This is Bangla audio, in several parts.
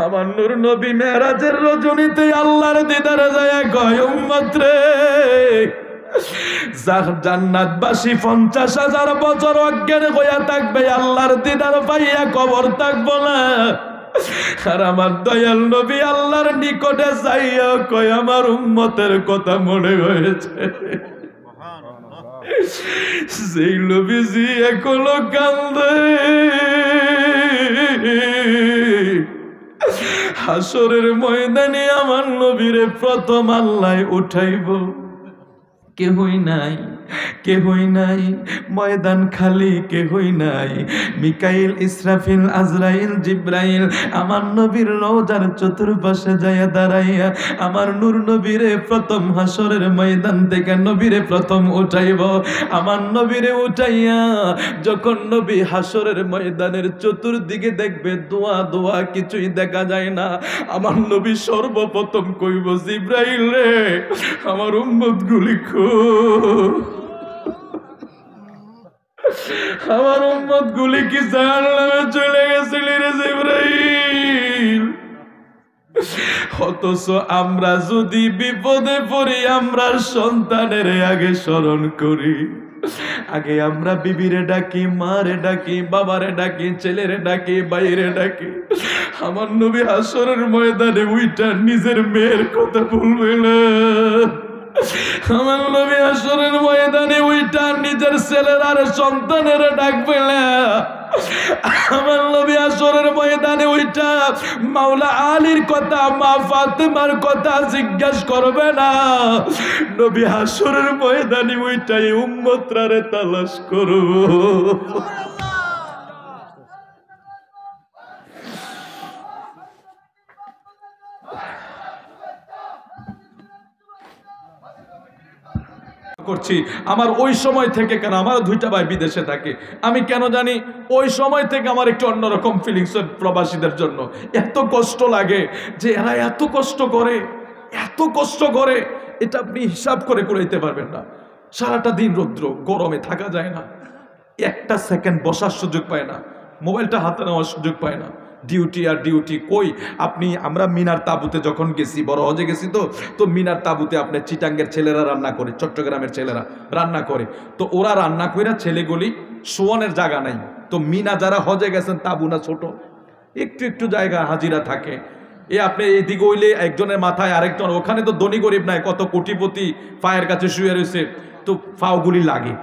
আমার নূর নবী মেরাজের রজনীতে আল্লাহর দিদারে যায় কয় উম্মত রে, জান্নাতবাসী 50,000 বছর অজ্ঞান হইয়া থাকবে, আল্লাহর দিদার পাইয়া কবর থাকবো না। আর আমার দয়াল নবী আল্লাহর নিকটে যাইয়া কয় আমার উম্মতের কথা মনে হয়েছে। সেই নবীজি এখনো কান্দে। হাসরের ময়দানে আমার নবীরে প্রথম আল্লাহ উঠাইব, কেহই নাই, কেহই নাই, ময়দান খালি, কেহই নাই। মিকাইল, ইসরাফিল, আজরাইল, জিব্রাইল আমার নবীর রওজার চতুর্পাশে যাইয়া দাঁড়াইয়া আমার নূর নবীরে প্রথম হাসরের ময়দান থেকে নবীরে প্রথম উঠাইব। আমার নবীরে উঠাইয়া যখন নবী হাসরের ময়দানের চতুর্দিকে দেখবে দোয়া দোয়া কিছুই দেখা যায় না, আমার নবী সর্বপ্রথম কইব জিব্রাইল রে আমার উম্মত গুলি আমার উম্মত গুলি কি জাহান্নামে চলে গেছিল রে জিবরাইল। অথচ আমরা যদি বিপদে পড়ি আমরা সন্তানের আগে স্মরণ করি, আগে আমরা বিবিরে ডাকি, মারে ডাকি, বাবারে ডাকি, ছেলেরে ডাকি, বাইরে ডাকি। আমার নবী হাসরের ময়দানে উইটা নিজের মেয়ের কথা বলবে না। আমার নবী হাসরের ময়দানে উইটা নিজের ছেলের আর সন্তানের ডাকবে না। আমার নবী হাসরের ময়দানে উইটা মাওলা আলীর কথা, মা ফাতেমার কথা জিজ্ঞাসা করবে না। নবী হাসরের ময়দানে উইটাই উম্মতরারে তালাশ করব। করছি আমার ওই সময় থেকে, কেন আমার 2টা ভাই বিদেশে থাকে, আমি কেন জানি ওই সময় থেকে আমার একটু অন্যরকম ফিলিংস প্রবাসীদের জন্য। এত কষ্ট লাগে যে এরা এত কষ্ট করে, এত কষ্ট করে, এটা আপনি হিসাব করে কুলাইতে পারবেন না। সারাটা দিন রৌদ্র গরমে থাকা যায় না, একটা সেকেন্ড বসার সুযোগ পায় না, মোবাইলটা হাতে নেওয়ার সুযোগ পায় না, ডিউটি আর ডিউটি। কই আপনি, আমরা মিনার তাঁবুতে যখন গেছি, বড় হজে গেছি, তো মিনার তাঁবুতে আপনার চিটাঙ্গের ছেলেরা রান্না করে, চট্টগ্রামের ছেলেরা রান্না করে, তো ওরা রান্না কইরা ছেলেগুলি শোয়ানের জায়গা নাই। তো মিনা যারা হজে গেছেন, তাঁবু না ছোট, একটু একটু জায়গা হাজিরা থাকে। আপনি এইদিকে হইলে একজনের মাথায় আরেকজন, ওখানে তো ধনী গরিব নাই, কত কোটিপতি পায়ের কাছে শুয়ে রয়েছে, তো ফাওগুলি লাগে।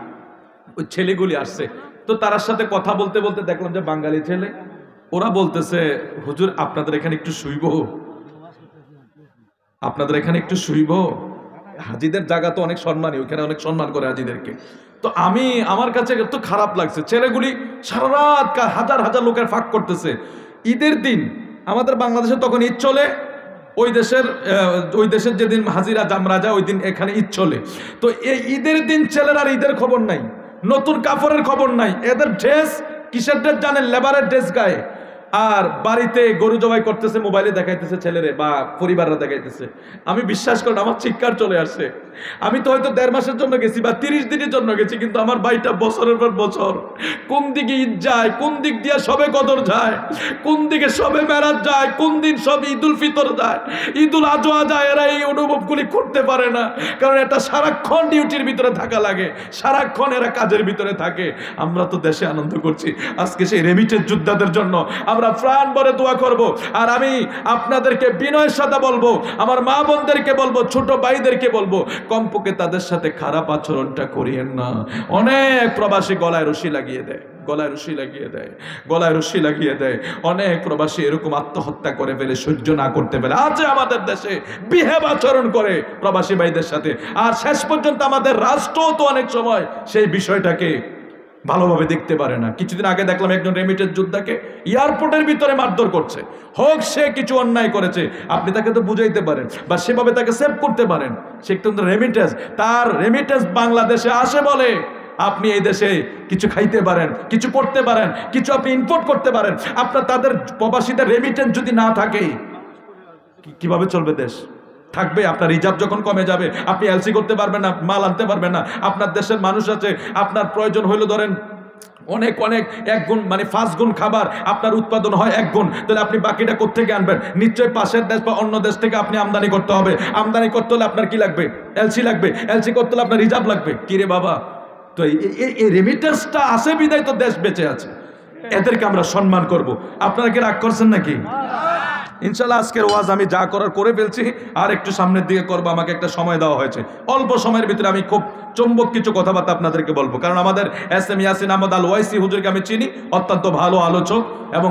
ওই ছেলেগুলি আসছে, তো তার সাথে কথা বলতে বলতে দেখলাম যে বাঙালি ছেলে, ওরা বলতেছে হুজুর আপনাদের এখানে একটু শুইব, আপনাদের এখানে একটু শুইব। হাজিদের জায়গা তো অনেক সম্মানী, ওইখানে অনেক সম্মান করে হাজিদেরকে। তো আমার কাছে তো খারাপ লাগছে, ছেলেগুলি সারা রাত হাজার হাজার লোকের ফাঁক করতেছে। ঈদের দিন আমাদের বাংলাদেশে তখন ঈদ চলে, ওই দেশের যেদিন হাজিরা জামরা যায় ওই দিন এখানে ঈদ চলে। তো এই ঈদের দিন ছেলেরা ঈদের খবর নাই, নতুন কাপড়ের খবর নাই, এদের ড্রেস কিসের ড্রেস জানেন? লেবারের ড্রেস গায়ে। আর বাড়িতে গরু জবাই করতেছে, মোবাইলে দেখাইতেছে ছেলেরে বা পরিবাররা দেখাইতেছে। আমি বিশ্বাস করেন আমার চিৎকার চলে আসছে। আমি তো হয়তো 1.5 মাসের জন্য গেছি বা 30 দিনের জন্য গেছি, কিন্তু আমার ভাইটা বছরের পর বছর কোন দিকে ঈদ যায়, কোন দিক দিয়ে সবে কদর যায়, কোন দিকে সবে মেরাজ যায়, কোন দিন সব ঈদুল ফিতর যায়, ঈদুল আজহা যায়, এরা এই অনুভবগুলি করতে পারে না। কারণ এটা সারাক্ষণ ডিউটির ভিতরে থাকা লাগে, সারাক্ষণ এরা কাজের ভিতরে থাকে। আমরা তো দেশে আনন্দ করছি, আজকে সেই রেমিটেন্স যোদ্ধাদের জন্য আমরা প্রাণ ভরে দোয়া করব। আর আমি আপনাদেরকে বিনয়ের সাথে বলবো, আমার মা বোনদেরকে বলবো, ছোট ভাইদেরকে বলবো, কমপক্ষে তাদের সাথে খারাপ আচরণটা করিয়েন না। অনেক প্রবাসী গলায় রশি লাগিয়ে দেয়, গলায় রশি লাগিয়ে দেয়, গলায় রশি লাগিয়ে দেয়। অনেক প্রবাসী এরকম আত্মহত্যা করে ফেলে, সহ্য না করতে পেরে আছে আমাদের দেশে বিহেভ আচরণ করে প্রবাসী ভাইদের সাথে। আর শেষ পর্যন্ত আমাদের রাষ্ট্র তো অনেক সময় সেই বিষয়টাকে ভালোভাবে দেখতে পারে না। কিছুদিন আগে দেখলাম একজন রেমিটেন্স যোদ্ধাকে এয়ারপোর্টের ভিতরে মারধর করছে। হোক সে কিছু অন্যায় করেছে, আপনি তাকে তো বুঝাইতে পারেন বা সেভাবে তাকে সেভ করতে পারেন। সে কিন্তু রেমিটেন্স, তার রেমিটেন্স বাংলাদেশে আসে বলে আপনি এই দেশে কিছু খাইতে পারেন, কিছু করতে পারেন, কিছু আপনি ইম্পোর্ট করতে পারেন। আপনার তাদের প্রবাসীদের রেমিটেন্স যদি না থাকে কিভাবে চলবে দেশ? থাকবে আপনার রিজার্ভ যখন কমে যাবে, আপনি এলসি করতে পারবেন না, মাল আনতে পারবেন না। আপনার দেশের মানুষ আছে, আপনার প্রয়োজন হইলো ধরেন অনেক অনেক 1 গুণ মানে 5 গুণ খাবার আপনার উৎপাদন হয় 1 গুণ, তাহলে আপনি বাকিটা কোত্থেকে আনবেন? নিশ্চয়ই পাশের দেশ বা অন্য দেশ থেকে আপনি আমদানি করতে হবে। আমদানি করতে হলে আপনার কি লাগবে? এলসি লাগবে। এলসি করতে হলে আপনার রিজার্ভ লাগবে। কি রে বাবা, তো এই রেমিটেন্সটা আছে বিদায় তো দেশ বেঁচে আছে। এদেরকে আমরা সম্মান করব। আপনারা কি রাগ করছেন নাকি? ইনশাল্লাহ আজকের ওয়াজ আমি যা করার করে ফেলছি, আর একটু সামনের দিকে করবো। আমাকে একটা সময় দেওয়া হয়েছে, অল্প সময়ের ভিতরে আমি খুব চুম্বক কিছু কথাবার্তা আপনাদেরকে বলবো। কারণ আমাদের SM ইয়াসিন আহমদ আল ওয়াইসি হুজুরকে আমি চিনি, অত্যন্ত ভালো আলোচক এবং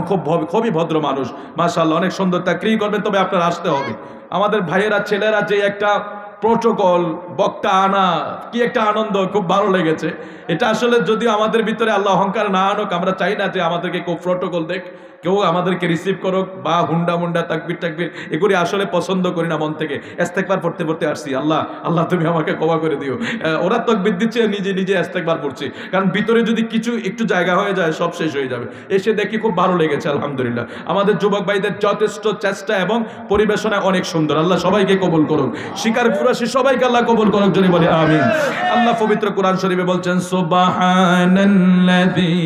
খুবই ভদ্র মানুষ, মাশাআল্লাহ। অনেক সুন্দর তাকরীর করবেন, তবে আপনার আসতে হবে। আমাদের ভাইয়েরা ছেলেরা যে একটা প্রোটোকল বক্তা আনা, কি একটা আনন্দ, খুব ভালো লেগেছে। এটা আসলে যদিও আমাদের ভিতরে আল্লাহ অহংকার না আনুক, আমরা চাই না যে আমাদেরকে খুব প্রোটোকল দেখ, কেউ আমাদেরকে রিসিভ করুক বা হুন্ডা তাকবির এগুলি আসলে পছন্দ করি না মন থেকে। ইস্তেগফার পড়তে আসছি, আল্লাহ আল্লাহ তুমি আমাকে ক্ষমা করে দিও। ওরা তাকবির দিচ্ছে, নিজে ইস্তেগফার পড়ছি, কারণ ভিতরে যদি কিছু একটু জায়গা হয়ে যায় সব শেষ হয়ে যাবে। এসে দেখি খুব ভালো লেগেছে, আলহামদুলিল্লাহ। আমাদের যুবক ভাইদের যথেষ্ট চেষ্টা এবং পরিবেশনা অনেক সুন্দর। আল্লাহ সবাইকে কবুল করুক, শিকার ফুরাসি সবাইকে আল্লাহ কবুল করুক, যদি বলি আমিন। আল্লাহ পবিত্র কোরআন শরীফে বলছেন, সুবহানাল্লাযী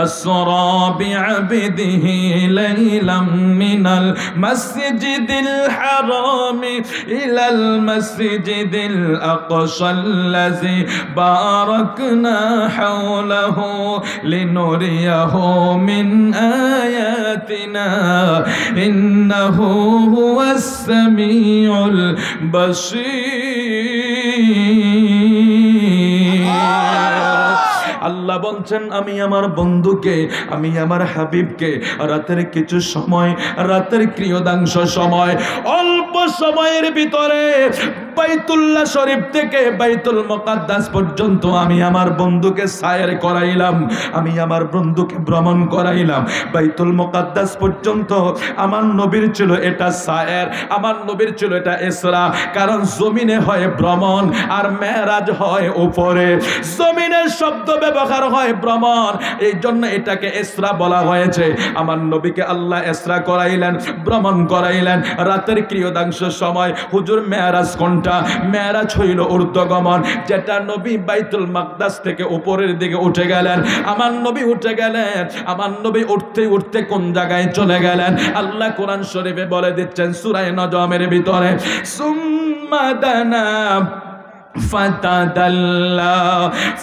أسرى بعبده ليلا من المسجد الحرام إلى المسجد الأقصى الذي باركنا حوله لنريه من آياتنا إنه هو السميع البصير। আল্লাহ বলছেন, আমি আমার বন্ধুকে, আমি আমার হাবিবকে রাতের কিছু সময়, রাতের ক্রিয়দাংশ সময়, অল্প সময়ের ভিতরে বাইতুল্লাহ শরীফ থেকে বাইতুল মুকাদ্দাস পর্যন্ত আমি আমার বন্ধুকে সায়ের করাইলাম, আমি আমার বন্ধুকে ভ্রমণ করাইলাম। বাইতুল মুকাদ্দাস পর্যন্ত আমার নবীর ছিল এটা সায়ের, আমার নবীর ছিল এটা ইসরা। কারণ জমিনে হয় ভ্রমণ আর মেরাজ হয় উপরে। জমিনের শব্দ ব্যবহার হয় ভ্রমণ, এই জন্য এটাকে ইসরা বলা হয়েছে। আমার নবীকে আল্লাহ ইসরা করাইলেন, ভ্রমণ করাইলেন রাতের ক্রিয়দাংশ সময়। হুজুর মেরাজ কোনটা? মেরাজ হইল ঊর্ধ্বগমন, যেটা নবী বাইতুল মাকদাস থেকে উপরের দিকে উঠে গেলেন। আমার নবী উঠে গেলেন, আমার নবী উঠতে কোন জায়গায় চলে গেলেন? আল্লাহ কোরআন শরীফে বলে দিচ্ছেন সূরা নজমের ভিতরে, সুম্মা দানা فتدلى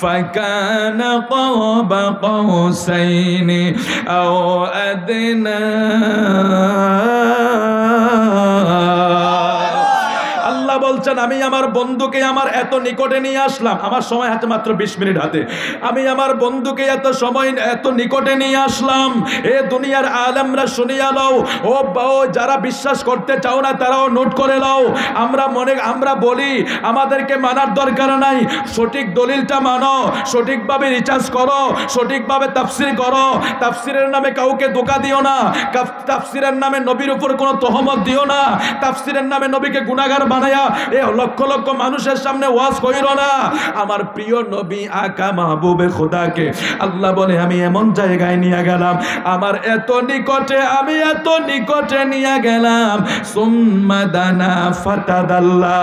فكان قاب قوسين أو أدنى। আল্লাহ বলছেন, আমি আমার বন্ধুকে আমার এত নিকটে নিয়ে আসলাম। আমার সময় হাতে মাত্র 20 মিনিট হাতে। আমি আমার বন্ধুকে এত নিকটে নিয়ে আসলাম। এ দুনিয়ার আলেমরা শুনিয়া লও, ও যারা বিশ্বাস করতে চাও না তারাও নোট করে লও। আমরা বলি আমাদেরকে মানার দরকার নাই, সঠিক দলিলটা মানো, সঠিকভাবে রিচার্জ করো, সঠিকভাবে তাফসির করো। তাফসিরের নামে কাউকে ধোঁকা দিও না, তাফসিরের নামে নবীর উপর কোনো তহমত দিও না, তাফসিরের নামে নবীকে গুনাহগার বানায়া লক্ষ লক্ষ মানুষের সামনে ওয়াজ কইরো না। আমার প্রিয় নবী আকা মাহবুবে খোদাকে আল্লাহ বলে, আমি এমন জায়গায় নিয়ে গেলাম, আমার এত নিকটে নিয়ে গেলাম। সুম্মা দানা ফাতাদাল্লা,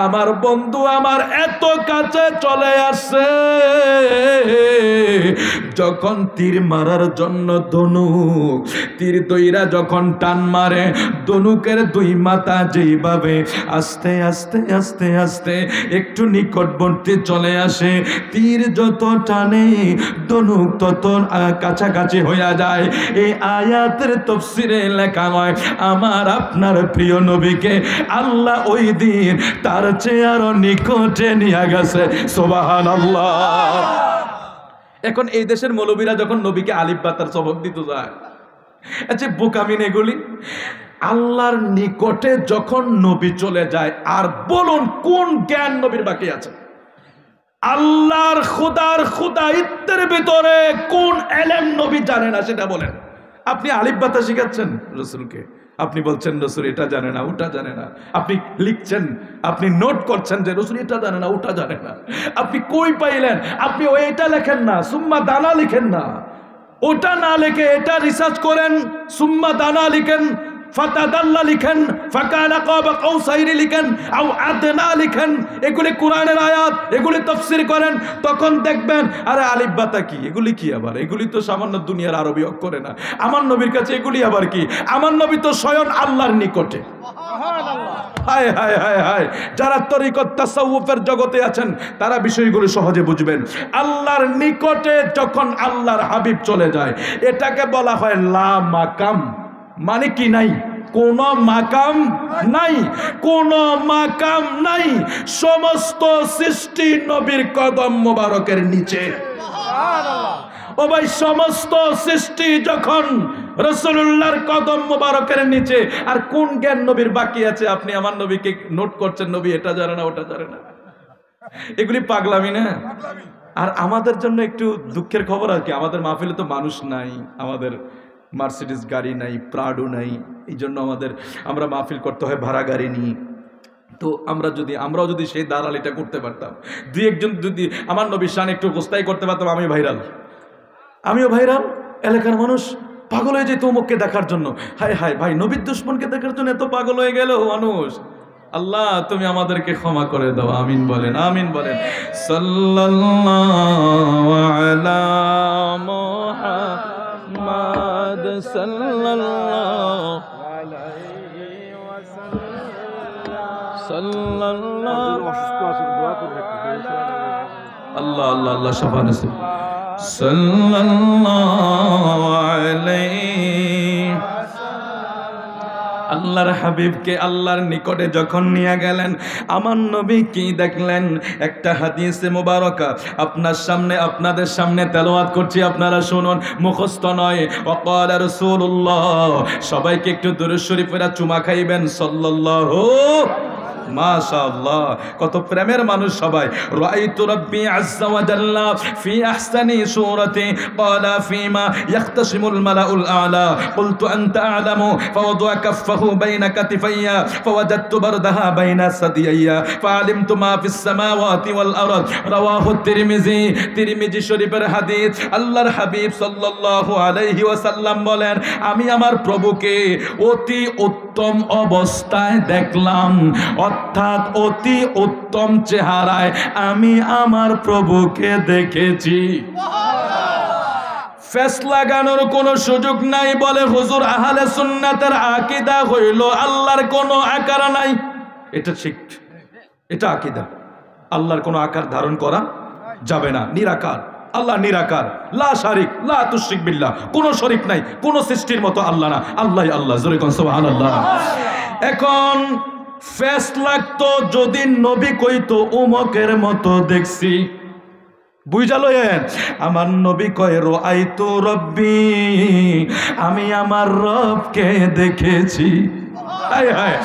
আমার বন্ধু আমার এত কাছে চলে আসছে, যখন তীর মারার জন্য ধনুক, তীর দইরা যখন টান মারে, ধনুকের দুই মাথা যেইভাবে আস্তে আস্তে আস্তে আস্তে একটু নিকটবর্তী চলে আসে, তীর যত টানে ধনুক তত কাছাকাছি হইয়া যায়। এই আয়াতের তাফসীরে লেখা হয়, আমার আপনার প্রিয় নবীকে আল্লাহ ওই দিন তার চেয়ে আরো নিকটে নিয়ে গেছে। সুবহানাল্লাহ। এখন এই দেশের মৌলবীরা যখন নবীকে আলিফ বা তার সবক দিতে যায়, আচ্ছা বোকামিন এগুলি। আল্লাহর নিকটে যখন নবী চলে যায়, আর বলুন কোন জ্ঞান নবীর বাকি আছে? আল্লাহর খুদাইত্বের ভিতরে কোন ইলম নবী জানে না সেটা বলেন। আপনি আলিফ বাতা শিখাচ্ছেন রাসূলকে, আপনি বলছেন রাসূল এটা জানে না ওটা জানে না, আপনি লিখছেন, আপনি নোট করছেন যে রাসূল এটা জানে না ওটা জানে না। আপনি কই পাইলেন? আপনি ওইটা লেখেন না, সুম্মা দানা লিখেন না, ওটা না লিখে এটা রিসার্চ করেন, সুম্মা দানা লিখেন, ফাতাদাল্লা লিখেন, ফাকানা কাবা কাউসাইরি লিখেন, আও আদনা লিখেন, এগুলি কোরআনের আয়াত, এগুলি তাফসীর করেন, তখন দেখবেন আরে আলিফ বাতা কি, এগুলি কি আবার, এগুলি তো সামান্য দুনিয়ার আরবি অক্ষরে না, আমার নবীর কাছে এগুলি আবার কি, আমার নবী তো স্বয়ং আল্লাহর নিকটে। হায় হায় হায় হায়, যারা তরিকত তাসাউফের জগতে আছেন তারা বিষয়গুলো সহজে বুঝবেন। আল্লাহর নিকটে যখন আল্লাহর হাবিব চলে যায়, এটাকে বলা হয় লা মাকাম, মানে কি নাই, কোন মাকাম নাই, কোন মাকাম নাই, সমস্ত সৃষ্টি নবীর কদম মোবারকের নিচে। ও ভাই, সমস্ত সৃষ্টি যখন রাসূলুল্লাহর কদম মোবারকের নিচে, আর কোন জ্ঞান নবীর বাকি আছে? আপনি আমার নবীকে নোট করছেন, নবী এটা জানে না ওটা জানে না, এগুলি পাগলামি না? আর আমাদের জন্য একটু দুঃখের খবর আর কি, আমাদের মাহফিলে তো মানুষ নাই, আমাদের মার্সিডিজ গাড়ি নাই, প্রাডো নাই, এই জন্য আমরা মাহফিল করতে হয় ভাড়া গাড়ি নিয়ে। তো আমরাও যদি সেই দালালিটা করতে পারতাম, দুই একজন যদি আমার নবীর শান একটু গোস্তাই করতে পারতাম, আমিও ভাইরাল, এলাকার মানুষ পাগল হয়ে যেত অমুককে দেখার জন্য। হায় হায় ভাই, নবীর দুশমনকে দেখার জন্য এত পাগল হয়ে গেল মানুষ। আল্লাহ তুমি আমাদেরকে ক্ষমা করে দাও, আমিন বলেন, আমিন বলেন। সাল্লাল্লাহু আলা মুহাম্মাদ সাল্লাল্লাহু আলাইহি ওয়াসাল্লাম, সাল্লাল্লাহু আল্লাহ আল্লাহ আল্লাহ শাফা নসিব, সাল্লাল্লাহু আলাইহি। আল্লাহর হাবিবকে আল্লাহর নিকটে যখন নিয়ে গেলেন, আমার নবী কি দেখলেন? একটা হাদিসে মুবারকা আপনাদের সামনে তেলাওয়াত করছি, আপনারা শুনুন, মুখস্থ নয়। ওয়াকালা রাসূলুল্লাহ, সবাইকে একটু দুরূদ শরীফের চুমা খাইবেন, সাল্লাল্লাহু, মাশাআল্লাহ, কত প্রেমের মানুষ সবাই। রাআইতু রাব্বি আযজা ওয়া জাল্লা ফি আহসানি সূরাতি ক্বালা ফীমা ইয়াখতাসিমুল মালাউল আ'লা কুলতু আনতা আ'লামু ফাওয়াদা কাফফাহু বাইনা কাতিফাইয়া ফাওয়াজাদতু বারদাহা বাইনা সাদিয়াইয়া ফাআলিমতু মা ফিস সামাওয়াতি ওয়াল আরদ। রাওয়াহু তিরমিজি শরীফের হাদিস। আল্লাহর হাবিব সাল্লাল্লাহু আলাইহি ওয়াসাল্লাম বলেন, আমি আমার প্রভুকে অতি উত্তম অবস্থায় দেখলাম, অর্থাৎ অতি উত্তম চেহারায় আমি আমার প্রভুকে দেখেছি। ফেস লাগানোর কোনো সুযোগ নাই। বলে হুজুর, আহলে সুন্নাতের আকীদা হইল আল্লাহর কোনো আকার নাই। এটা ঠিক, এটা আকীদা, আল্লাহর কোনো আকার ধারণ করা যাবে না, নিরাকার। আল্লাহ নিরাকার, লা শারিক, লা তুশরিক বিল্লাহ, কোনো শরীক নাই, কোনো সৃষ্টির মতো আল্লাহ না, আল্লাহই আল্লাহ। জোরে কোন সুবহানাল্লাহ। এখন ফেস লাগতো যদি নবী কইতো উমকের মতো দেখছি, বুঝালেন? আমার নবী কয় রাআইতু রব্বি, আমি আমার রবকে দেখেছি। হায় হায়,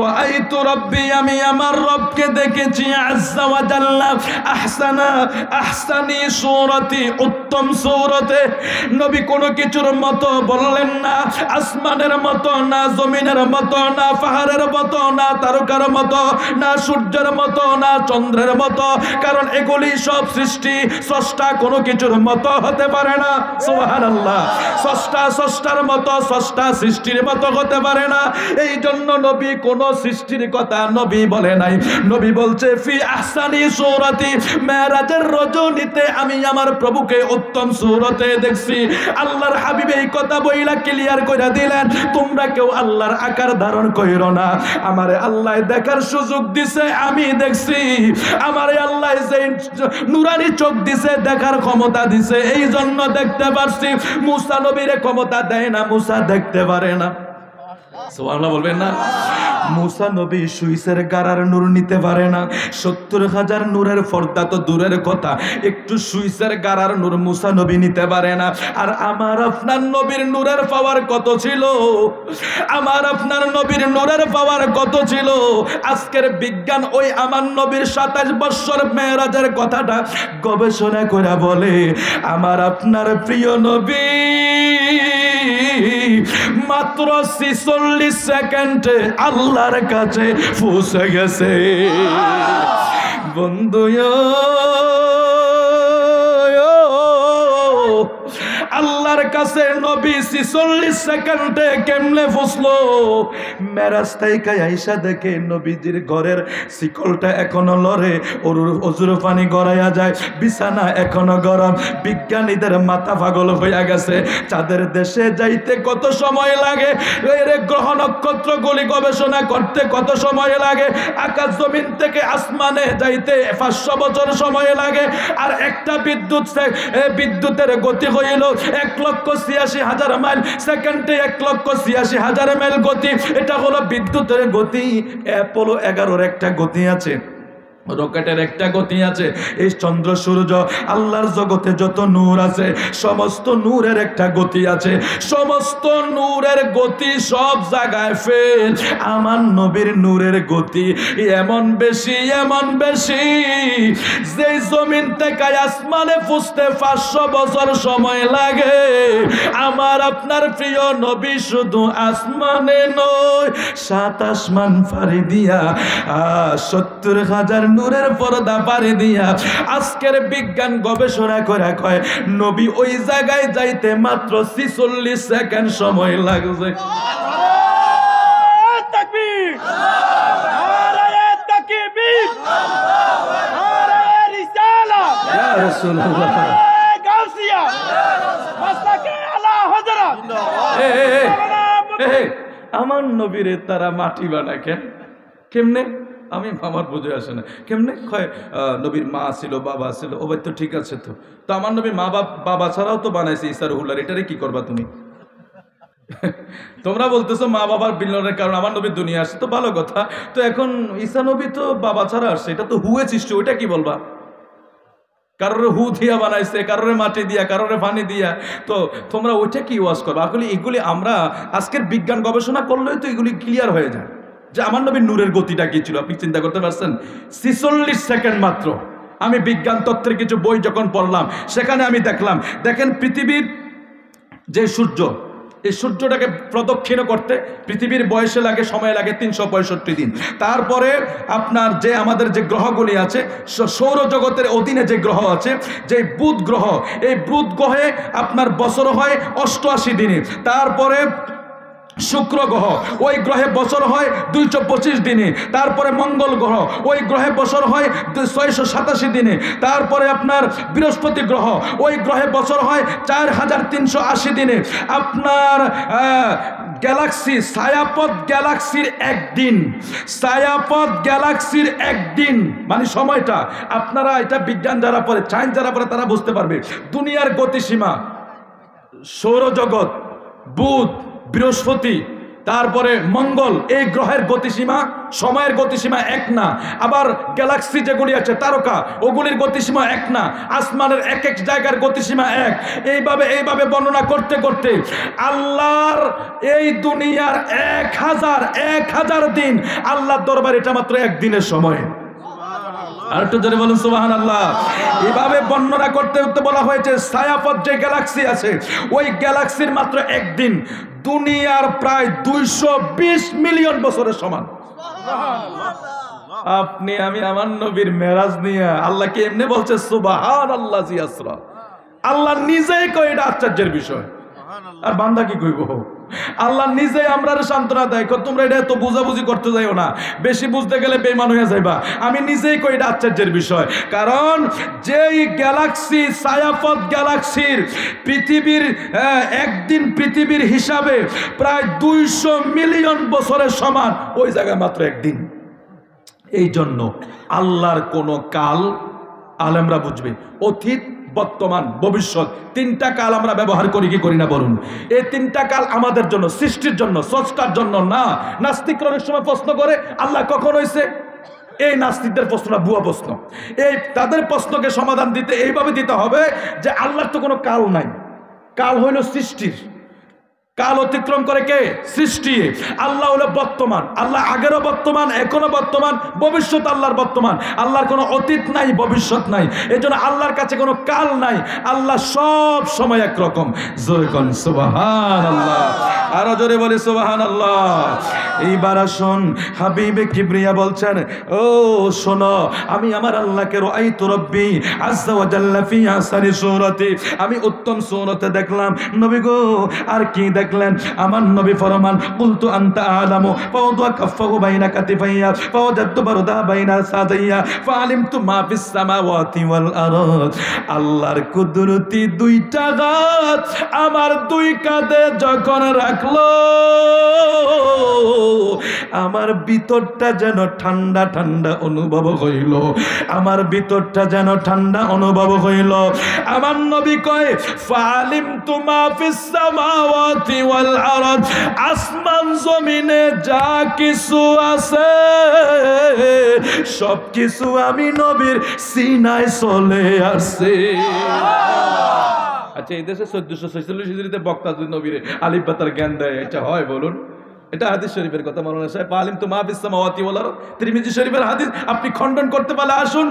রাআইতু রব্বি, আমি আমার রবকে দেখেছি। আযজা ওয়া জাল্লা আহসানি সূরাতি, উত্তম সূরতে। নবী কোনো কিছুর মতো বললেন না, আসমানের মতো না, জমিনের মতো না, পাহাড়ের মতো না, তারকার মতো না, সূর্যের মতো না, চন্দ্রের মতো, কারণ এগুলি সব সৃষ্টি, স্রষ্টা কোনো কিছুর মতো হতে পারে না। সুবহানাল্লাহ। স্রষ্টার মতো, স্রষ্টা সৃষ্টির মতো হতে পারে না। এই জন্য নবী কোন সৃষ্টির কথা নবী বলে নাই। নবী বলছে ফি আহসানি সূরাতি, মেরাজের রজনীতে আমি আমার প্রভুকে উত্তম সূরতে দেখছি। আল্লাহর হাবিব এই কথা বইলা ক্লিয়ার করে দিলেন, তোমরা কেউ আল্লাহর আকার ধারণ কইরো না। আমারে আল্লাহ দেখার সুযোগ দিছে, আমি দেখছি। আমারে আল্লাহ যে নুরানি চোখ দিছে, দেখার ক্ষমতা দিছে, এই জন্য দেখতে পারছি। মুসা নবীরে ক্ষমতা দেয় না, মুসা দেখতে পারে না। সুবহানাল্লাহ বলবেন না? মুসা নবী সুইসের গারার নূর নিতে পারে না। ৭০,০০০ নূরের পর্দা তো দূরের কথা, একটু সুইসের গারার নূর মুসা নবী নিতে পারে না। আর আমার আপনার নবীর নূরের পাওয়ার কত ছিল? আমার আপনার নবীর নূরের পাওয়ার কত ছিল? আজকের বিজ্ঞান ওই আমার নবীর ২৭ বছর মেরাজের কথাটা গবেষণা করে বলে, আমার আপনার প্রিয় নবী মাত্র ৪৬ সেকেন্ডে আল্লাহর কাছে পৌঁছে গেছে। বন্ধু, আল্লাহর গেছে নবী 46 সেকেন্ডে কেমনে ফুসলো। মেরাজ থেকে আইসা দেখে নবীজির ঘরের শিকলটা এখনো লড়ে, অজুর পানি গড়াইয়া যায়, বিছানা এখনো গরম। বিজ্ঞানীদের মাথা পাগল হইয়া গেছে, চাঁদের দেশে যাইতে কত সময় লাগে, এর গ্রহ নক্ষত্রগুলি গবেষণা করতে কত সময় লাগে, আকাশ জমিন থেকে আসমানে যাইতে 500 বছর সময় লাগে। আর একটা বিদ্যুতের গতি হইল 1,86,000 মাইল সেকেন্ডে, 1,86,000 মাইল গতি। এটা হলো বিদ্যুতের গতি। অ্যাপোলো 11-র একটা গতি আছে, রকেটের একটা গতি আছে। এই চন্দ্র সূর্য আল্লাহর জগতে যত নূর আছে সমস্ত নূরের একটা গতি আছে। সমস্ত নূরের গতি সব জায়গায় ফেল, আমার নবীর নূরের গতি এমন বেশি, এমন বেশি যে জমিন থেকে আসমানে পৌঁছতে 500 বছর সময় লাগে। আমার আপনার প্রিয় নবী শুধু আসমানে নয়, 7 আসমান পাড়ি দিয়া 70,000 নূরের পর্দা পাড়ি দিয়া আজকের বিজ্ঞান গবেষণা করে কয় নবী ওই জায়গায় যাইতে মাত্র 46 সেকেন্ড সময় লাগছে। তাকবীর, নারায়ে তাকবীর, নারায়ে রিসালাত, ইয়া রাসূলুল্লাহ, নারায়ে গাউসিয়া, মাসলাকে আলা হযরত। আমার নবীরে তারা মাটি বানায় কেন? কেমনে? আমি আমার বুঝে আসে না কেমনে কয় নবীর মা ছিল, বাবা ছিল। ও ভাই তো ঠিক আছে, তো আমার নবীর মা বাবা ছাড়াও তো বানাইছে ঈসার হুলার, এটারে কি করবা তুমি? তোমরা বলতেছো মা বাবার বিলনের কারণ আমার নবী দুনিয়া আসছে, তো ভালো কথা। তো এখন ঈসা নবী তো বাবা ছাড়া আসছে, এটা তো হুয়ে সৃষ্টি, ওইটা কি বলবা? কারোর হু দিয়া বানাইছে, কারোর মাটি দিয়া, কারোর পানি দিয়া, তো তোমরা ওইটা কি ওয়াজ করবা? আসলে এগুলি আমরা আজকের বিজ্ঞান গবেষণা করলেই তো এগুলি ক্লিয়ার হয়ে যায় যে আমার নবীর নূরের গতিটা কি ছিল। আপনি চিন্তা করতে পারছেন 46 সেকেন্ড মাত্র। আমি বিজ্ঞান তত্ত্বের কিছু বই যখন পড়লাম সেখানে আমি দেখলাম, দেখেন পৃথিবীর যে সূর্য, এই সূর্যটাকে প্রদক্ষিণ করতে পৃথিবীর বয়সে লাগে, সময় লাগে 365 দিন। তারপরে আপনার যে আমাদের যে গ্রহগুলি আছে সৌরজগতের অধীনে যে গ্রহ আছে, যে বুধ গ্রহ, এই বুধ গ্রহে আপনার বছর হয় 88 দিনে। তারপরে শুক্র গ্রহ, ওই গ্রহে বছর হয় 225 দিনে। তারপরে মঙ্গল গ্রহ, ওই গ্রহে বছর হয় 687 দিনে। তারপরে আপনার বৃহস্পতি গ্রহ, ওই গ্রহে বছর হয় 4380 দিনে। আপনার গ্যালাক্সি, ছায়াপথ গ্যালাক্সির একদিন, ছায়াপথ গ্যালাক্সির একদিন মানে সময়টা, আপনারা এটা বিজ্ঞান যারা পড়ে, সায়েন্স যারা পড়ে তারা বুঝতে পারবে। দুনিয়ার গতিসীমা, সৌরজগৎ, বুধ, বৃহস্পতি, তারপরে মঙ্গল, এই গ্রহের গতিসীমা, সময়ের গতিসীমা এক না। আবার গ্যালাক্সি যেগুলি আছে তারকা, ওগুলির গতিসীমা এক না। আসমানের এক এক জায়গার গতিসীমা এক। এইভাবে বর্ণনা করতে করতে আল্লাহর এই দুনিয়ার 1000 দিন আল্লাহর দরবার, এটা মাত্র একদিনের সময়। আর একটু জোরে বলুন সুবহানাল্লাহ। এইভাবে বর্ণনা করতে করতে বলা হয়েছে ছায়াপথ যে গ্যালাক্সি আছে, ওই গ্যালাক্সির মাত্র একদিন দুনিয়ার প্রায় 220 মিলিয়ন বছরের সমান। আপনি আমি আমার নবীর মেরাজ নিয়ে আল্লাহকে এমনি বলছে সুবহানাল্লাহ জি আসরা। আল্লাহ নিজেই কয় এটা আশ্চর্যের বিষয়, আর বান্দা কি কইব? আল্লাহ নিজে আমরা সান্ত্বনা দেয়, তোমরা এটা এত বুঝাবুঝি করতে যাইও না, বেশি বুঝতে গেলে বেঈমান হয়ে যাইবা। আমি নিজেই কই এটা আশ্চর্যের বিষয়, কারণ যেই গ্যালাক্সি, ছায়াপথ গ্যালাক্সির পৃথিবীর একদিন পৃথিবীর হিসাবে প্রায় 200 মিলিয়ন বছরের সমান, ওই জায়গায় মাত্র একদিন। এই জন্য আল্লাহর কোনো কাল আলেমরা বুঝবে, অতীত, বর্তমান, ভবিষ্যৎ, 3টা কাল আমরা ব্যবহার করি কি করি না বলুন? এই 3টা কাল আমাদের জন্য, সৃষ্টির জন্য, স্রষ্টার জন্য না। নাস্তিকরা অনেক সময় প্রশ্ন করে আল্লাহ কখন হয়েছে? এই নাস্তিকদের প্রশ্নটা ভুয়া প্রশ্ন। এই তাদের প্রশ্নকে সমাধান দিতে এইভাবে দিতে হবে যে আল্লাহর তো কোনো কাল নাই, কাল হইল সৃষ্টির। কাল অতিক্রম করে কে? সৃষ্টি। আল্লাহ হলো বর্তমান, আল্লাহ আগেরও বর্তমান, এখনো বর্তমান, ভবিষ্যৎ আল্লাহর বর্তমান। আল্লাহর কোনো অতীত নাই, ভবিষ্যৎ নাই, এই জন্য আল্লাহর কাছে কোনো কাল নাই। আল্লাহ সব সময় একরকম। জোরে কোন সুবহানাল্লাহ, আরো জোরে বলে সুবহানাল্লাহ। এইবার আসুন হাবিবে কিবরিয়া বলছেন, ও শোনো, আমি আমার আল্লাহকে রাআইতু রাব্বি আযজা ওয়া জাল্লা ফি আহসানি সূরাতি, আমি উত্তম সূরতে দেখলাম। নবী গো আর কি দেখলেন? আমার নবী ফরমান, কুলতু আনতা আলামু ফাওদা কাফাহু বাইনা কাতিফাইয়া ফাওয়াজাদতু বারদা বাইনা সাদাইয়া ফাআলিমতু মা ফিস সামাওয়াতি ওয়াল আরদ। আল্লাহর কুদরতি দুইটা হাত আমার দুই কাঁধে যখন রাখলো, আমার ভিতরটা যেন ঠান্ডা ঠান্ডা অনুভব হইল, আমার ভিতরটা যেন ঠান্ডা অনুভব হইল। আমার নবী কয়, ফাআলিমতু মা ফিস সামাওয়াতি ওয়াল আরদ, আসমান জমিনে যা কিছু আছে সব কিছু আমি নবীর সিনায় চলে আসে। আচ্ছা, এই দেশে 1446 হিজরিতে বক্তা যদি নবীর আলিফ বা তার জ্ঞান দেয়, এটা হয় বলুন? এটা হাদিস শরীফের কথা মাওলানা সাহেব, আলিমতু মা ফিস সামাওয়াতি ওয়াল আরদ, তিরমিজি শরীফের হাদিস। আপনি খণ্ডন করতে পারলে আসুন,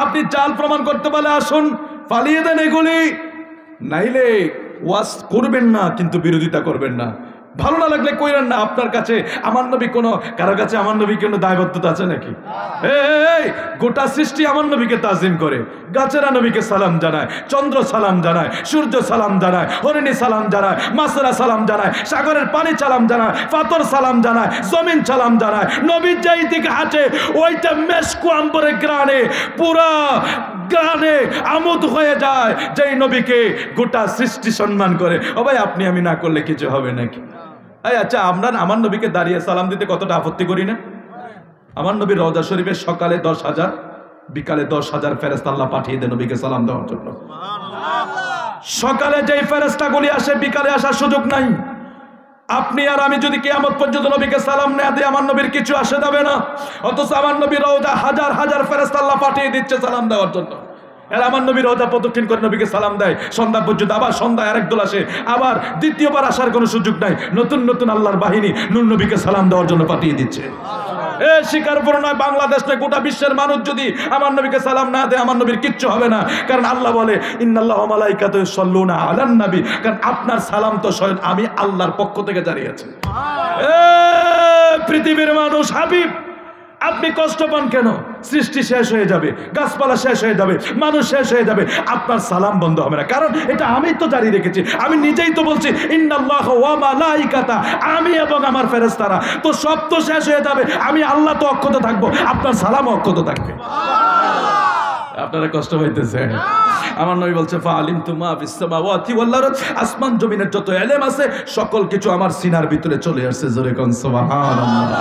আপনি জাল প্রমাণ করতে পারলে আসুন, ফালিয়ে দেন এগুলি। নাইলে ওয়াজ করবেন না, কিন্তু বিরোধিতা করবেন না। ভালো না লাগলে কইরেন না। আপনার কাছে আমার নবী কোনো, কারো কাছে আমার নবী কোনো দায়বদ্ধতা আছে নাকি? এই গোটা সৃষ্টি আমার নবীকে তাজিম করে। গাছেরা নবীকে সালাম জানায়, চন্দ্র সালাম জানায়, সূর্য সালাম জানায়, হরিণী সালাম জানায়, মাছেরা সালাম জানায়, সাগরের পানি সালাম জানায়, পাথর সালাম জানায়, জমিন সালাম জানায়। নবীর যেই দিকে হাঁটে ওইটা মেশকু আম্বরে গ্রানে, পুরা গানে আমোদ হয়ে যায়। যেই নবীকে গোটা সৃষ্টি সম্মান করে, ও ভাই আপনি আমি না করলে কিছু হবে নাকি? আচ্ছা, আমরা আমার নবীকে দাঁড়িয়ে সালাম দিতে কতটা আপত্তি করি না? আমার নবীর রওজা শরীফে সকালে 10,000, বিকালে 10,000 ফেরেশতা আল্লাহ পাঠিয়ে দেন নবীকে সালাম দেওয়ার জন্য। সকালে যেই ফেরেশতাগুলি আসে, বিকালে আসার সুযোগ নাই। আপনি আর আমি যদি কিয়ামত পর্যন্ত নবীকে সালাম না দিই, আমার নবীর কিছু আসে যাবে না। অথচ আমার নবীর রওজা হাজার হাজার ফেরেশতা আল্লাহ পাঠিয়ে দিচ্ছে সালাম দেওয়ার জন্য। আর আমার নবীর রওজা প্রদক্ষিণ করে নবীকে সালাম দেয় সন্ধ্যা পর্যন্ত, আবার সন্ধ্যায় আরেক দল আসে, আবার দ্বিতীয়বার আসার কোনো সুযোগ নাই। নতুন নতুন আল্লাহর বাহিনী নূর নবীকে সালাম দেওয়ার জন্য পাঠিয়ে দিচ্ছে। এ শিকারপুর নয়, বাংলাদেশ নয়, গোটা বিশ্বের মানুষ যদি আমার নবীকে সালাম না দেয়, আমার নবীর কিচ্ছু হবে না। কারণ আল্লাহ বলে, ইন্নাল্লাহু ওয়া মালাইকাতুহু ইউসাল্লুনা আলান নবী। কারণ আপনার সালাম তো স্বয়ং আমি আল্লাহর পক্ষ থেকে জারি আছে। এ পৃথিবীর মানুষ, হাবিব আপনি কষ্ট পান কেন? সৃষ্টি শেষ হয়ে যাবে, গাছপালা শেষ হয়ে যাবে, মানুষ শেষ হয়ে যাবে, আপনার সালাম বন্ধ হবে না। কারণ এটা আমি তো জারি রেখেছি, আমি নিজেই তো বলছি, ইন্নাল্লাহু ওয়া মালাইকাতা, আমি এবং আমার ফেরেশতারা। তো সব তো শেষ হয়ে যাবে, আমি আল্লাহ তো অক্ষত থাকবো, আপনার সালাম অক্ষত থাকবে। আপনারা কষ্ট হইতেছে? আমার নবী বলছে, ফাআলিমতু মা ফিস সামাওয়াতি ওয়াল আরদ, আসমান জমিনের যত ইলম আছে সকল কিছু আমার সিনার ভিতরে চলে আসছে। জোরে কোন সুবহানাল্লাহ।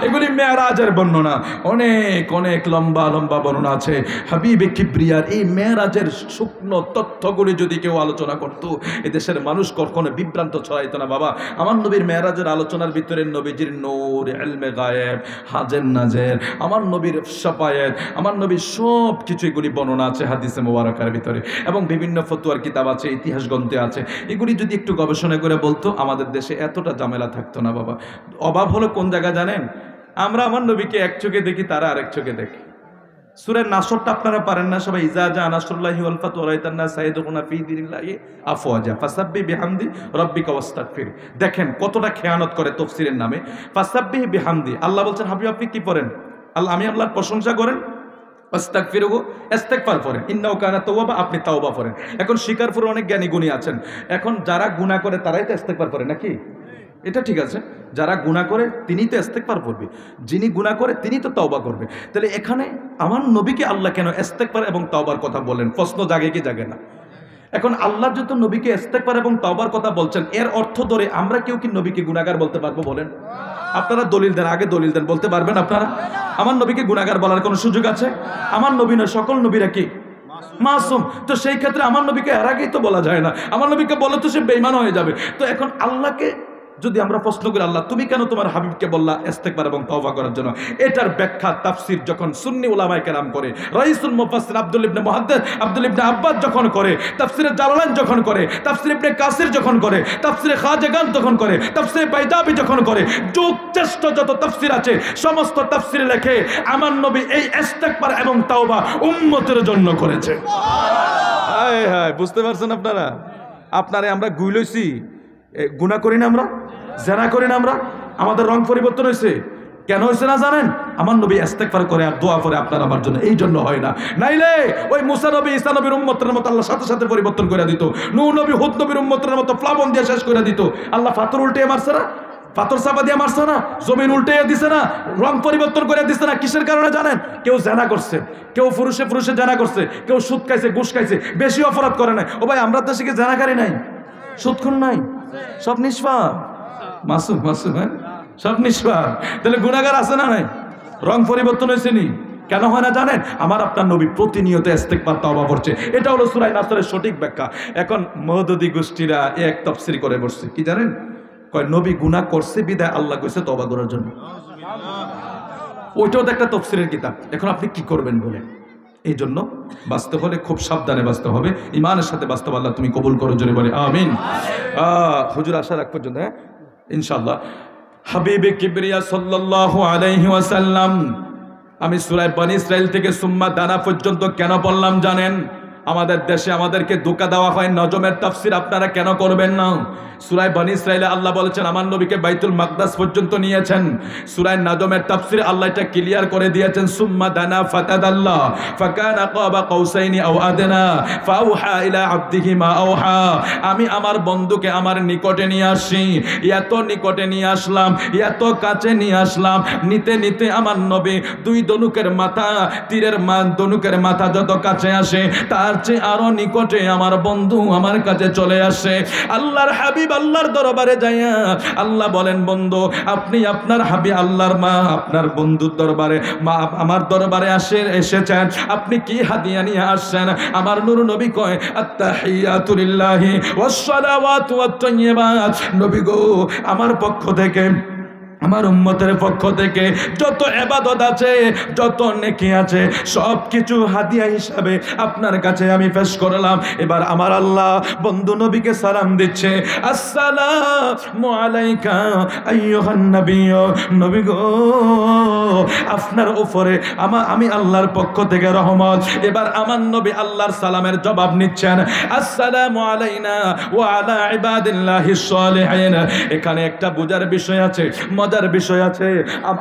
এগুলি মেরাজের বর্ণনা, অনেক অনেক লম্বা লম্বা বর্ণনা আছে হাবিবে কিবরিয়ার। এই মেরাজের শুকনো তথ্যগুলি যদি কেউ আলোচনা করত, এদেশের মানুষ কখনো বিভ্রান্ত ছড়াইতো না। বাবা, আমার নবীর মেরাজের আলোচনার ভিতরে নবীজির নূর, ইলমে গায়েব, হাজের নাজের, আমার নবীর শাফায়েত, আমার নবীর সব কিছু এগুলি বর্ণনা আছে হাদিসে মুবারাকার ভিতরে, এবং বিভিন্ন ফতোয়ার কিতাব আছে, ইতিহাস গ্রন্থে আছে। এগুলি যদি একটু গবেষণা করে বলতো, আমাদের দেশে এতটা ঝামেলা থাকতো না। বাবা, অভাব হলো কোন জায়গা জানেন? আমরা আমার নবীকে এক চোখে দেখি, তারা আরেক চোখে দেখে। সূরা নাসরটা আপনারা পারেন না সবাই? ইজা জা নাসরুল্লাহি ওয়াল ফাতহু ওয়া রাআইতান নাস ইয়াদখুলুনা ফি দীনিল্লাহি আফওয়াজা ফাসাব্বিহ বিহামদি রাব্বিকা ওয়াস্তাগফির। দেখেন কতটা খেয়ানত করে তাফসীরের নামে। ফাসাব্বিহ বিহামদি, আল্লাহ বলছেন হাবিব আপনি কি পড়েন? আল্লাহ, আমি আল্লাহর প্রশংসা করেন, আস্তাগফিরুহু, ইস্তিগফার করেন, ইন্নাহু কানা তাওয়াবা, আপনি তাওবা করেন। এখন শিকারপুরে অনেক জ্ঞানী গুণী আছেন, এখন যারা গুনাহ করে তারাই তো ইস্তিগফার করে নাকি? এটা ঠিক আছে, যারা গুনাহ করে তিনি তো ইস্তিগফার করবে, যিনি গুনাহ করে তিনি তো তওবা করবে। তাহলে এখানে আমার নবীকে আল্লাহ কেন ইস্তিগফার এবং তওবার কথা বলেন? প্রশ্ন জাগে কি জাগে না? এখন আল্লাহ যত নবীকে ইস্তিগফার এবং তওবার কথা বলছেন, এর অর্থ ধরে আমরা কেউ কি নবীকে গুনাহগার বলতে পারবো বলেন? আপনারা দলিল দেন, আগে দলিল দেন, বলতে পারবেন আপনারা? আমার নবীকে গুনাহগার বলার কোনো সুযোগ আছে? আমার নবী নয়, সকল নবীরা কি মাসুম? তো সেই ক্ষেত্রে আমার নবীকে এর আগেই তো বলা যায় না। আমার নবীকে বলে তো সে বেঈমান হয়ে যাবে। তো এখন আল্লাহকে যদি আমরা প্রশ্ন করি, আল্লাহ তুমি কেন তোমার হাবিবকে বললা ইস্তিগফার এবং তওবা করার জন্য? এটার ব্যাখ্যা তাফসীর যখন সুন্নি উলামায়ে কেরাম করে, রাইসুল মুফাসসির আব্দুল ইবনে মুহাদ্দিস আব্দুল ইবনে আব্বাস যখন করে, তাফসীরে জালালাইন যখন করে, তাফসীর ইবনে কাসির যখন করে, তাফসীরে খাজাগান যখন করে, তাফসীরে বাইদাবি যখন করে, যুগশ্রেষ্ঠ যত তাফসীর আছে সমস্ত তাফসীরে লেখে আমার নবী এই ইস্তিগফার এবং তওবা উম্মতের জন্য করেছে। হায় হায়, বুঝতে পারছেন আপনারা? আপনারে আমরা গুইলইছি, গুনাহ করি না আমরা, জেনা করি না আমরা, আমাদের রং পরিবর্তন হয়েছে। কেন হয়েছে না জানেন? আমার নবী ইস্তেগফার করে আর দোয়া করে আপনার আমার জন্য, এই জন্য হয় না। নাইলে ওই মুসা নবী ঈসা নবীর উম্মতের মতো আল্লাহ সাথে সাথে পরিবর্তন করে দিত। নূহ নবী হুদ নবীর উম্মতের মতো প্লাবন দিয়ে শেষ করে দিত। আল্লাহ পাথর উল্টে মারছে না, পাথর চাপা দিয়ে মারছে না, জমিন উল্টে দিছে না, রং পরিবর্তন করে দিছে না। কিসের কারণে জানেন? কেউ জেনা করছে, কেউ পুরুষে পুরুষে জেনা করছে, কেউ সুদ খাইছে, ঘুষ খাইছে, বেশি অপরাধ করে নাই। ও ভাই, আমরা তো শিখে জেনাকারী নাই, সুদখোর নাই, সব নিষ্পাপ, মাসুম মাসুম, হ্যাঁ সব নিষ্পাপ। তাহলে গুনাহগার আছে না নাই? রং পরিবর্তন হয়েছে নি? কেন হয় না জানেন? আমার আপনার নবী প্রতিনিয়ত ইস্তেগফার তওবা করছে। এটা হলো সূরা নাসরের সঠিক ব্যাখ্যা। এখন মহদুদি গোষ্ঠীরা এক তাফসীর করে বসছে, কি জানেন? কয় নবী গুনাহ করছে বিদায় আল্লাহ কইছে তওবা করার জন্য। ওইটাও তো একটা তাফসীরের কিতাব। এখন আপনি কি করবেন বলেন? এই জন্য বাঁচতে হলে খুব সাবধানে বাঁচতে হবে, ইমানের সাথে বাঁচতে হবে। আল্লাহ তুমি কবুল করো, জোরে বলে আমিন। হুজুর আসার আগ পর্যন্ত, হ্যাঁ ইনশাআল্লাহ। হাবিবে কিবরিয়া সাল্লাল্লাহু আলাইহি ওয়াসাল্লাম, আমি সূরা বনী ইসরাইল থেকে সুম্মা দানা পর্যন্ত কেন বললাম জানেন? আমাদের দেশে আমাদেরকে ধোঁকা দেওয়া হয়, নজমের তাফসীর আপনারা কেন করবেন না? সূরা বনী ইসরাইলে আল্লাহ বলেছেন আমার নবীকে বাইতুল মাকদাস পর্যন্ত নিয়েছেন। সূরা নজমের তাফসীরে আল্লাহ এটা ক্লিয়ার করে দিয়েছেন, সুম্মা দানা ফাতাদাল্লা ফাকানা কাবা কাউসাইনি আও আদনা ফাওহা ইলা আবদিহি মা আওহা। আমি আমার বন্ধুকে আমার নিকটে নিয়ে আসি, এত নিকটে নিয়ে আসলাম, এত কাছে নিয়ে আসলাম, নিতে নিতে আমার নবী দুই ধনুকের মাথা, তীরের ধনুকের মাথা যত কাছে আসে তার চেয়ে আরো নিকটে আমার বন্ধু আমার কাছে চলে আসে। আল্লাহর হাবিব আল্লাহর দরবারে যাইয়া আল্লাহ বলেন, বন্ধু আপনি আপনার হাবিব আল্লাহর মা আপনার বন্ধুর দরবারে, মা আমার দরবারে এসেছেন, আপনি কি হাদিয়া নিয়ে আসছেন? আমার নূর নবী কয় আত্তাহিয়াতু লিল্লাহি ওয়াস সালাওয়াতু ওয়াত তাইয়্যিবাত। নবী গো, আমার পক্ষ থেকে, আমার উম্মতের পক্ষ থেকে যত ইবাদত আছে, যত নেকি আছে, সব কিছু হাদিয়া হিসাবে আপনার কাছে আমি পেশ করলাম। এবার আমার আল্লাহ বন্ধু নবীকে সালাম দিচ্ছে, আসসালামু আলাইকা আইয়ুহান নাবিয়্য। নবী গো, আপনার উপরে আমি আল্লাহর পক্ষ থেকে রহমত। এবার আমার নবী আল্লাহর সালামের জবাব নিচ্ছেন, আসসালামু আলাইনা ওয়া আলা ইবাদিল্লাহিস সালিহিন। এখানে একটা বোঝার বিষয় আছে, মজার বিষয় আছে।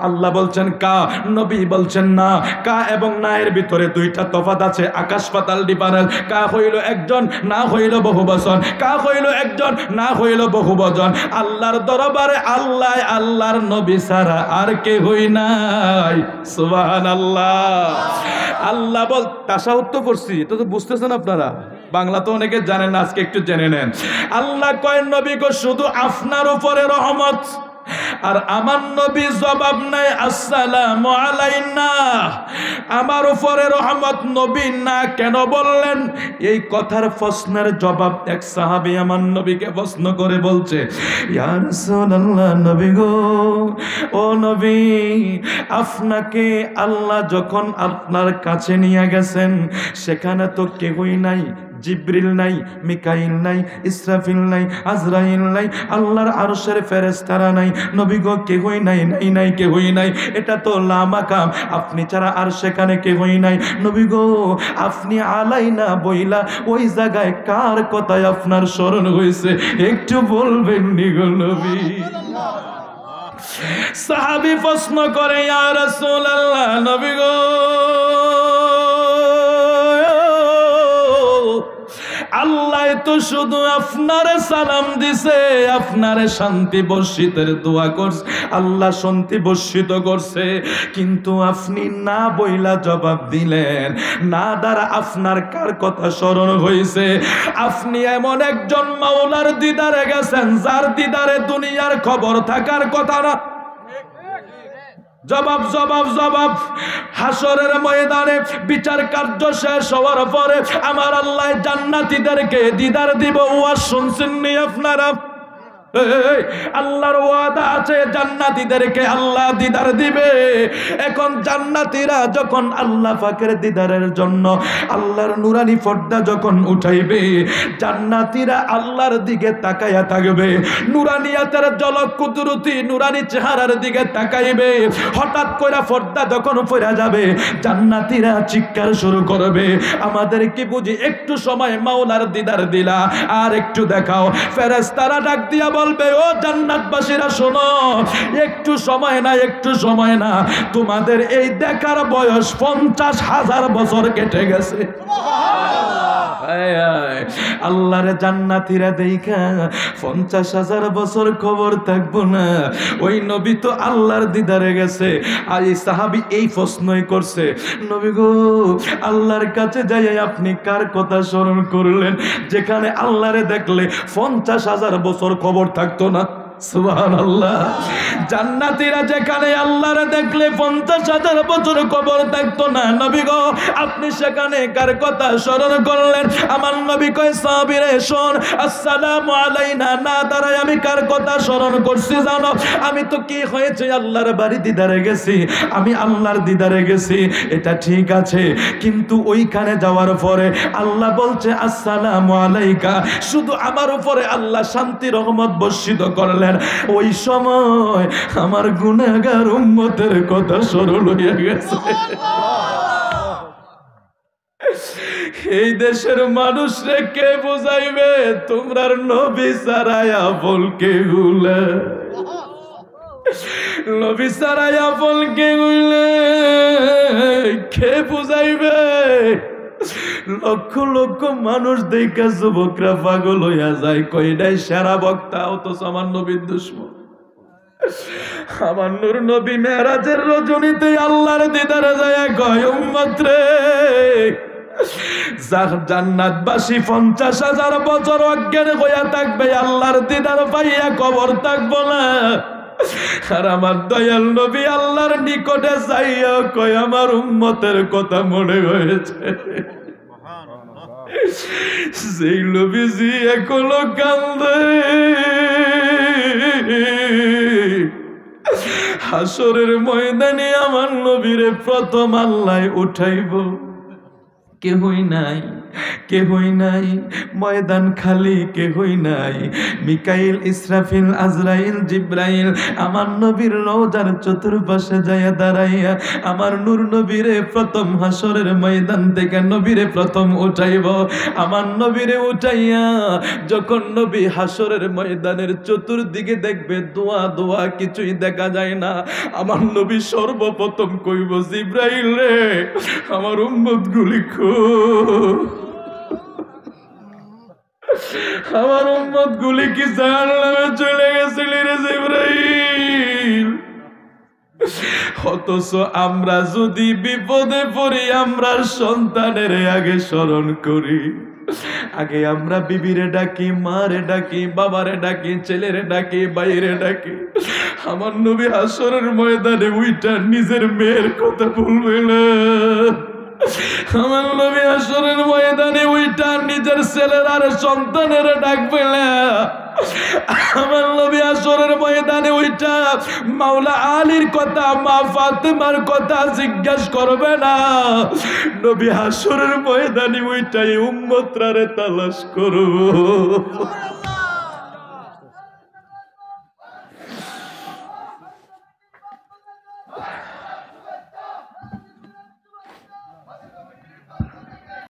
আল্লাহ বলছেন কা, নবী বলছেন না। কা এবং না এর ভিতরে দুইটা তফাৎ আছে, আকাশ পাতাল ডিফারেন্স। কা হইল একজন, না হইল বহু বচন। কা হইল একজন, না হইল বহু বচন। আল্লাহর দরবারে আল্লাহ, আল্লাহর নবী ছাড়া আর কেউই নাই। সুবহানাল্লাহ। আল্লাহ বল, তাশাহুদ তো পড়ছি, এটা তো বুঝতেছেন আপনারা, বাংলা তো অনেকে জানেন না, আজকে একটু জেনে নেন। আল্লাহ কয় নবী গো, শুধু আপনার উপরে রহমত। আর আমার নবী জবাব নাই আসসালামু আলাইনা, আমার উপরে রহমত। নবী না কেন বললেন? এই কথার প্রশ্নের জবাব এক সাহাবী আমার নবীকে প্রশ্ন করে বলছে, ইয়া রাসূলুল্লাহ, নবী গো, ও নবী, আপনাকে আল্লাহ যখন আপনার কাছে নিয়ে গেছেন, সেখানে তো কেউই নাই, জিবরিল নাই, মিকাইল নাই, ইসরাফিল নাই, আজরাইল নাই, আল্লাহর আরশের ফেরেশতারা নাই। নবী গো, কেউই নাই, নাই নাই কেউই নাই, এটা তো লামাকাম, আপনি ছাড়া আর সেখানে কেউই নাই। নবী গো, আপনি আলাইনা বইলা ওই জায়গায় কার কথায় আপনার স্মরণ হয়েছে একটু বলবেন নি গো নবী? সাহাবী প্রশ্ন করে, ইয়া রাসূলুল্লাহ, নবী গো, আল্লাহ তো শুধু আপনারে সালাম দিছে, আপনারে শান্তি বর্ষিতের দোয়া করছে, আল্লাহ শান্তি বর্ষিত করছে, কিন্তু আপনি না বইলা জবাব দিলেন না। দ্বারা আপনার কার কথা স্মরণ হয়েছে? আপনি এমন একজন মাওলার দিদারে গেছেন, যার দিদারে দুনিয়ার খবর থাকার কথা না। জবাব জবাব জবাব। হাসরের ময়দানে বিচার কার্য শেষ হওয়ার পরে আমার আল্লাহ জান্নাতীদেরকে দিদার দিব। ওয়াজ শুনছেন নি আপনারা? আল্লাহর ওয়াদা আছে, জান্নাতীদেরকে আল্লাহ দিদার দিবে। এখন জান্নাতীরা যখন আল্লাহ পাকের দিদারের জন্য আল্লাহর নুরানি পর্দা যখন উঠাইবে, জান্নাতীরা আল্লাহর দিকে তাকায়া থাকবে, নুরানিয়াতের ঝলক কুদরতি নুরানি চেহারার দিকে তাকাইবে। হঠাৎ করে পর্দা যখন পড়ে যাবে, জান্নাতীরা চিৎকার শুরু করবে, আমাদের কি বুঝি একটু সময় মাওলার দিদার দিলা, আর একটু দেখাও। ফেরেশতারা ডাক দিয়া বলবে, ও জান্নাতবাসীরা শোনো, একটু সময় না, একটু সময় না, তোমাদের এই দেখার বয়স 50,000 বছর কেটে গেছে। আল্লাহর জান্নাতীরা দেখা 50,000 বছর খবর থাকবো না। ওই নবী তো আল্লাহর দিদারে গেছে। আর এই সাহাবী এই প্রশ্নই করছে, নবী গো, আল্লাহর কাছে যাই আপনি কার কথা স্মরণ করলেন যেখানে আল্লাহরে দেখলে 50,000 বছর খবর থাকতো না? সুবহানাল্লাহ। জান্নাতীরা যেখানে আল্লাহরে দেখলে 50,000 বছর কবর থাকতো না, নবী গো আপনি সেখানে কার কথা স্মরণ করলেন? আমার নবী কয়, সাহাবীরে শোন, আসসালামু আলাইনা না দাঁড়ায় আমি কার কথা স্মরণ করছি জানো? আমি তো কি হয়েছে, আল্লাহর বাড়ি দিদারে গেছি, আমি আল্লাহর দিদারে গেছি, এটা ঠিক আছে, কিন্তু ওইখানে যাওয়ার পরে আল্লাহ বলছে আসসালামু আলাইকা, শুধু আমার উপরে আল্লাহ শান্তি রহমত বর্ষিত করলেন। ওই সময় আমার গুনাহগার উম্মতের কথা স্মরণ হইয়া গেছে। এই দেশের মানুষরে কে বুঝাইবে তোমরার নবী সারায়া বলকে গুলা, নবী সারায়া বলকে গুলে কে বুঝাইবে? লক্ষ লক্ষ মানুষ দেখা যুবকরা পাগল হইয়া যায়, কইডাই সেরা বক্তা, অথচ আমার নবীর দুশমন। আমার নূর নবী মেরাজের রজনীতে আল্লাহর দিদারে যায় কয়, উম্মত রে, জান্নাতবাসী 50,000 বছর অজ্ঞান হইয়া থাকবে, আল্লাহর দিদার পাইয়া কবর থাকবো না। আর আমার দয়াল নবী আল্লাহর নিকটে যাইয়া কয়, আমার উম্মতের কথা মনে হয়েছে। সেই নবীজি এখনো কান্দে। হাসরের ময়দানে আমার নবীরে প্রথম আল্লাহ উঠাইব, কেহই নাই, কেহই নাই, ময়দান খালি, কেহই নাই। মিকাইল, ইসরাফিল, আজরাইল, জিব্রাইল আমার নবীর রওজার চতুর্পাশে যাইয়া দাঁড়াইয়া আমার নূর নবীরে প্রথম হাসরের ময়দান থেকে নবীরে প্রথম উঠাইব। আমার নবীরে উঠাইয়া যখন নবী হাসরের ময়দানের চতুর্দিকে দেখবে, দোয়া দোয়া কিছুই দেখা যায় না, আমার নবী সর্বপ্রথম কইব, জিব্রাইল রে, আমার উম্মত গুলি আমার উম্মত গুলি কি জাহান্নামে চলে গেছিল রে জিবরাইল? অথচ আমরা যদি বিপদে পড়ি, আমরা সন্তানের আগে স্মরণ করি, আগে আমরা বিবিরে ডাকি, মারে ডাকি, বাবারে ডাকি, ছেলেরে ডাকি, বাইরে ডাকি। আমার নবী হাসরের ময়দানে উইটা নিজের মেয়ের কথা বলবে না। আমার নবী হাসরের ময়দানে উইটা নিজের ছেলের আর সন্তানের ডাকবে না। আমার নবী হাসরের ময়দানে উইটা মাওলা আলীর কথা, মা ফাতেমার কথা জিজ্ঞাসা করবে না। নবী হাসরের ময়দানে উইটাই উম্মতরে তালাশ করব।